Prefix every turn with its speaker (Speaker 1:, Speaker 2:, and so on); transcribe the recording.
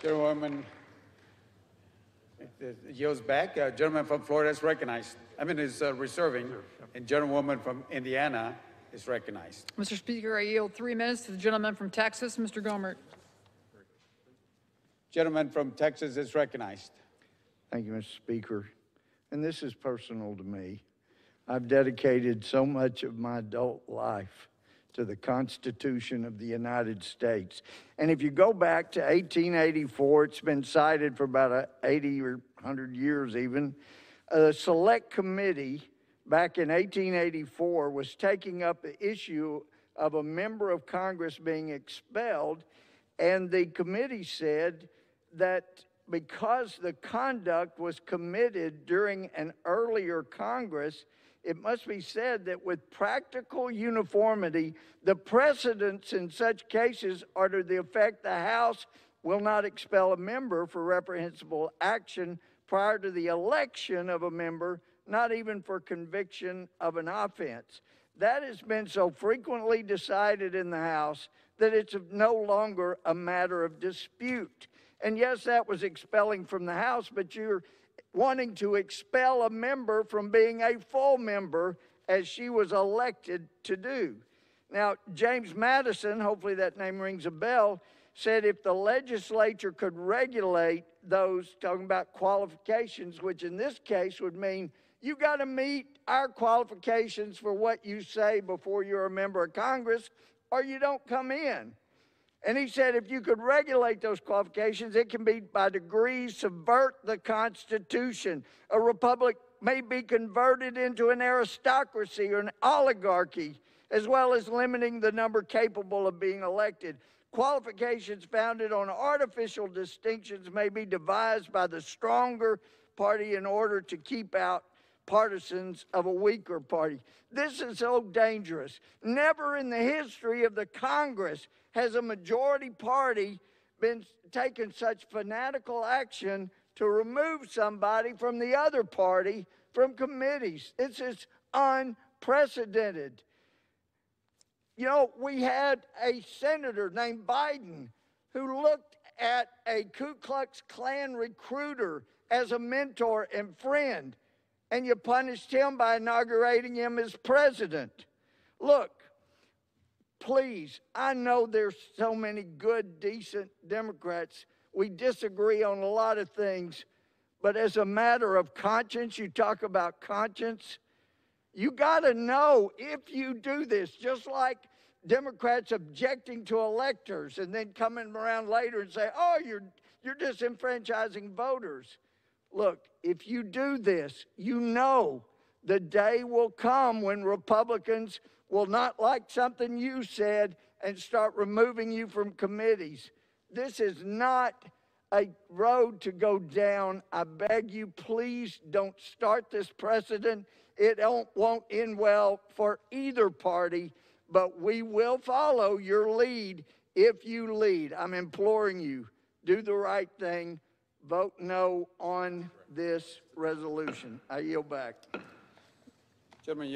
Speaker 1: Gentlewoman yields back. Gentleman from Florida is recognized. Is reserving, and gentlewoman from Indiana is recognized.
Speaker 2: Mr. Speaker, I yield 3 minutes to the gentleman from Texas, Mr. Gohmert.
Speaker 1: Gentleman from Texas is recognized.
Speaker 3: Thank you, Mr. Speaker. And this is personal to me. I've dedicated so much of my adult life to the Constitution of the United States. And if you go back to 1884, it's been cited for about 80 or 100 years even, a select committee back in 1884 was taking up the issue of a member of Congress being expelled, and the committee said that because the conduct was committed during an earlier Congress, it must be said that with practical uniformity, the precedents in such cases are to the effect the House will not expel a member for reprehensible action prior to the election of a member, not even for conviction of an offense. That has been so frequently decided in the House that it's no longer a matter of dispute. And yes, that was expelling from the House, but you're wanting to expel a member from being a full member as she was elected to do. Now, James Madison, hopefully that name rings a bell, said if the legislature could regulate those, talking about qualifications, which in this case would mean you got to meet our qualifications for what you say before you're a member of Congress, or you don't come in. And he said if you could regulate those qualifications, it can be by degrees subvert the Constitution. A republic may be converted into an aristocracy or an oligarchy, as well as limiting the number capable of being elected. Qualifications founded on artificial distinctions may be devised by the stronger party in order to keep out partisans of a weaker party. This is so dangerous. Never in the history of the Congress has a majority party been taking such fanatical action to remove somebody from the other party from committees. This is unprecedented. You know, we had a senator named Biden who looked at a Ku Klux Klan recruiter as a mentor and friend, and you punished him by inaugurating him as president. Look, please, I know there's so many good, decent Democrats. We disagree on a lot of things, but as a matter of conscience, you talk about conscience, you got to know if you do this, just like Democrats objecting to electors and then coming around later and say, oh, you're disenfranchising voters. Look, if you do this, you know the day will come when Republicans will not like something you said and start removing you from committees. This is not a road to go down. I beg you, please don't start this precedent. It won't end well for either party, but we will follow your lead if you lead. I'm imploring you, do the right thing. Vote no on this resolution. I yield back.
Speaker 1: Gentleman.